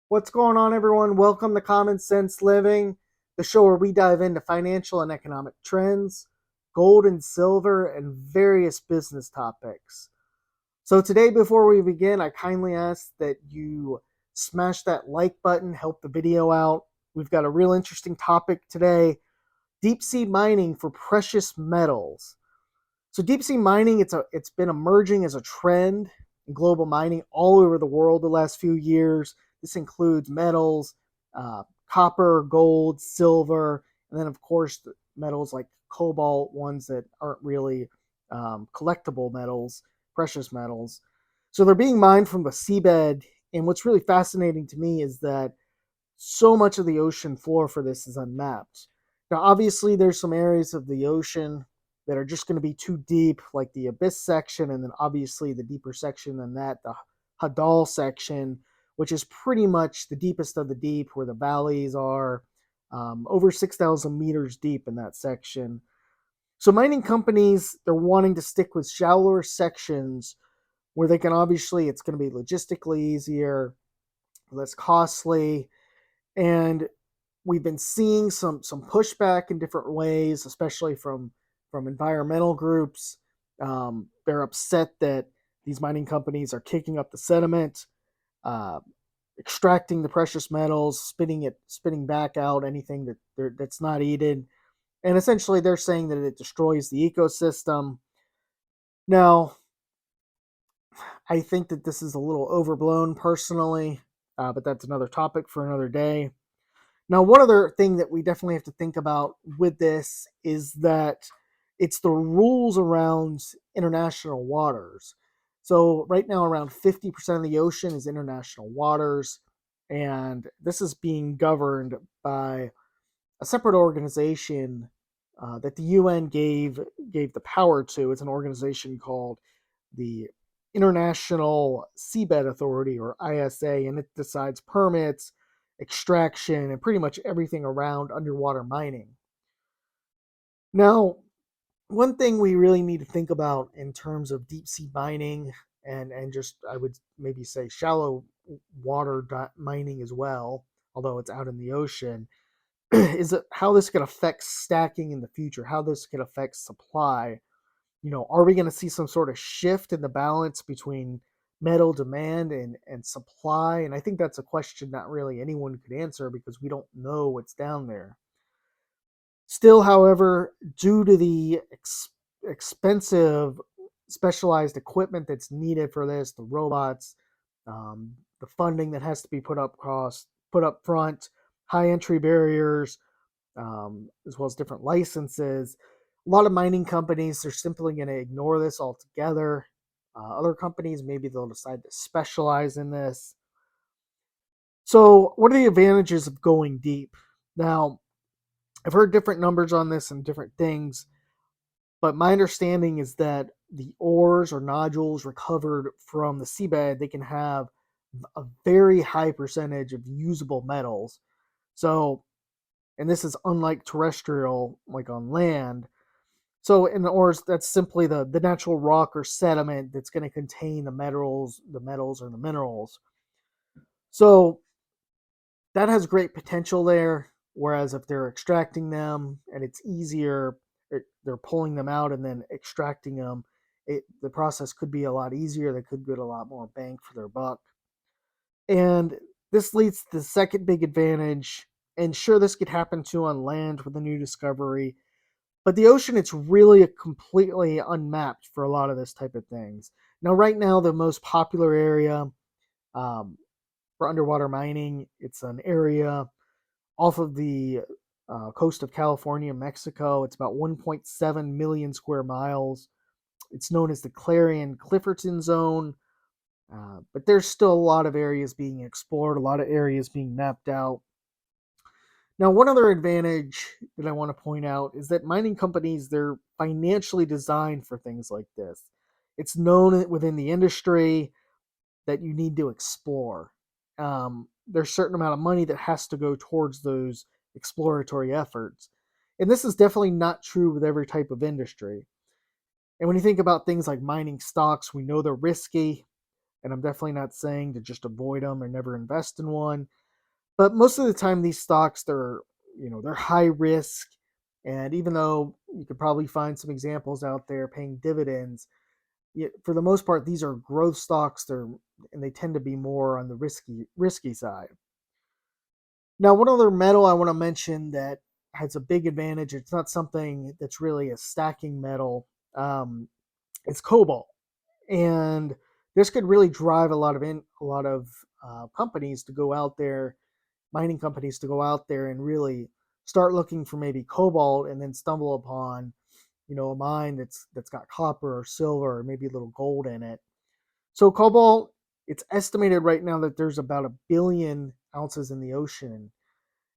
What's going on, everyone? Welcome to Common Sense Living, the show where we dive into financial and economic trends, gold and silver, and various business topics. So, today, before we begin, I kindly ask that you smash that like button, help the video out. We've got a real interesting topic today: deep sea mining for precious metals. So deep sea mining, it's been emerging as a trend in global mining all over the world the last few years. This includes metals, copper, gold, silver, and then of course the metals like cobalt, ones that aren't really collectible metals, precious metals. So they're being mined from the seabed. And what's really fascinating to me is that so much of the ocean floor for this is unmapped. Now, obviously, there's some areas of the ocean that are just going to be too deep, like the abyss section, and then obviously the deeper section than that, the Hadal section, which is pretty much the deepest of the deep, where the valleys are over 6,000 meters deep in that section. So mining companies, they're wanting to stick with shallower sections where they can obviously, it's going to be logistically easier, less costly, and we've been seeing some pushback in different ways, especially from environmental groups. They're upset that these mining companies are kicking up the sediment, uh, extracting the precious metals, spitting back out anything that's not needed, and essentially they're saying that it destroys the ecosystem. Now, I think that this is a little overblown personally, but that's another topic for another day. Now, one other thing that we definitely have to think about with this is that it's the rules around international waters. So, right now, around 50% of the ocean is international waters, and this is being governed by a separate organization that the UN gave the power to. It's an organization called the International Seabed Authority, or ISA, and it decides permits, extraction, and pretty much everything around underwater mining. Now, one thing we really need to think about in terms of deep sea mining and just I would maybe say shallow water mining as well, although it's out in the ocean, is how this could affect stacking in the future, how this could affect supply. Are we going to see some sort of shift in the balance between metal demand and supply? And I think that's a question not really anyone could answer because we don't know what's down there. Still, however, due to the expensive specialized equipment that's needed for this, the robots, the funding that has to be put up front, high entry barriers, as well as different licenses. A lot of mining companies are simply going to ignore this altogether. Other companies, maybe they'll decide to specialize in this. So, what are the advantages of going deep? Now, I've heard different numbers on this and different things, but my understanding is that the ores or nodules recovered from the seabed, they can have a very high percentage of usable metals. So, and this is unlike terrestrial, like on land. So in the ores, that's simply the natural rock or sediment that's going to contain the metals or the minerals. So that has great potential there. Whereas if they're extracting them and it's easier, they're pulling them out and then extracting them, the process could be a lot easier. They could get a lot more bang for their buck. And this leads to the second big advantage. And sure, this could happen too on land with a new discovery, but the ocean, it's really a completely unmapped for a lot of this type of things. Now, right now, the most popular area um, for underwater mining, it's an area off of the coast of California, Mexico. It's about 1.7 million square miles. It's known as the Clarion-Clipperton Zone, but there's still a lot of areas being explored, a lot of areas being mapped out. Now, one other advantage that I want to point out is that mining companies, they're financially designed for things like this. It's known within the industry that you need to explore. There's a certain amount of money that has to go towards those exploratory efforts. And this is definitely not true with every type of industry. And when you think about things like mining stocks, we know they're risky. and I'm definitely not saying to just avoid them or never invest in one. But most of the time, these stocks, they're high risk, and even though you could probably find some examples out there paying dividends, for the most part, these are growth stocks. They tend to be more on the risky side. Now, one other metal I want to mention that has a big advantage. It's not something that's really a stacking metal. Um, it's cobalt, and this could really drive a lot of companies to go out there, mining companies to go out there and really start looking for maybe cobalt, and then stumble upon a mine that's got copper or silver or maybe a little gold in it. So cobalt, it's estimated right now that there's about 1 billion ounces in the ocean.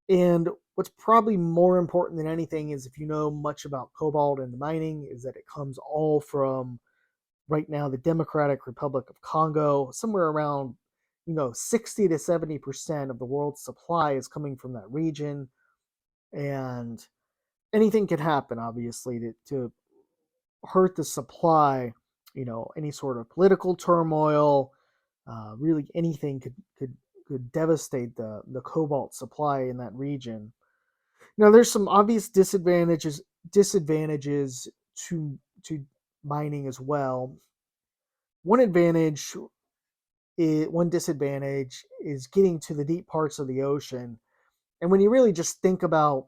And what's probably more important than anything is, if you know much about cobalt and the mining, is that it comes all from right now the Democratic Republic of Congo. Somewhere around 60 to 70% of the world's supply is coming from that region. And anything could happen, obviously, to hurt the supply. Any sort of political turmoil, really anything could devastate the cobalt supply in that region. Now, there's some obvious disadvantages to mining as well. One advantage one disadvantage is getting to the deep parts of the ocean. And when you really just think about,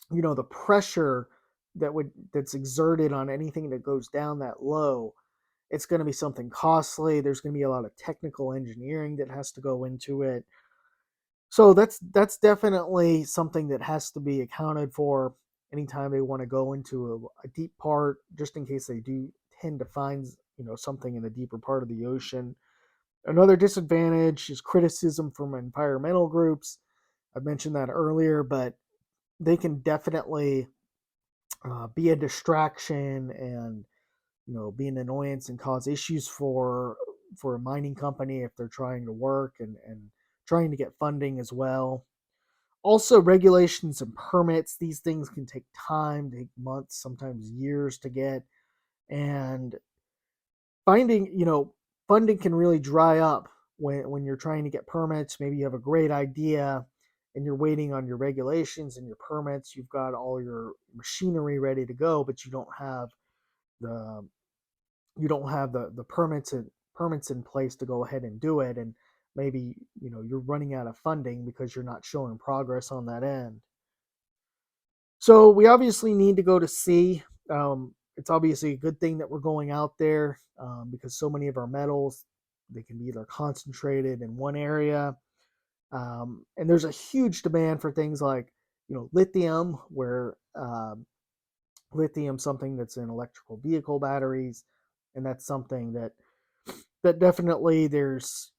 the pressure that's exerted on anything that goes down that low, it's going to be something costly. There's going to be a lot of technical engineering that has to go into it. So that's definitely something that has to be accounted for anytime they want to go into a deep part, just in case they do tend to find something in the deeper part of the ocean. Another disadvantage is criticism from environmental groups. I mentioned that earlier, but they can definitely be a distraction, and be an annoyance and cause issues for a mining company if they're trying to work and trying to get funding as well. Also, regulations and permits, these things can take time, take months, sometimes years to get. And finding, funding can really dry up when you're trying to get permits. Maybe you have a great idea and you're waiting on your regulations and your permits. You've got all your machinery ready to go, but the the permits in place to go ahead and do it. And maybe you're running out of funding because you're not showing progress on that end. So we obviously need to go to sea. It's obviously a good thing that we're going out there, because so many of our metals, they can be either concentrated in one area, and there's a huge demand for things like lithium, where lithium something that's in electrical vehicle batteries, and that's something that definitely there's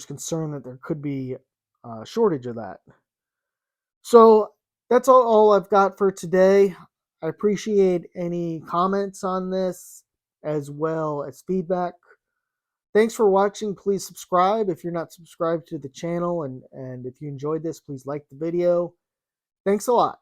concern that there could be a shortage of that. So that's all I've got for today. I appreciate any comments on this as well as feedback. Thanks for watching. Please subscribe if you're not subscribed to the channel, and if you enjoyed this, please like the video. Thanks a lot.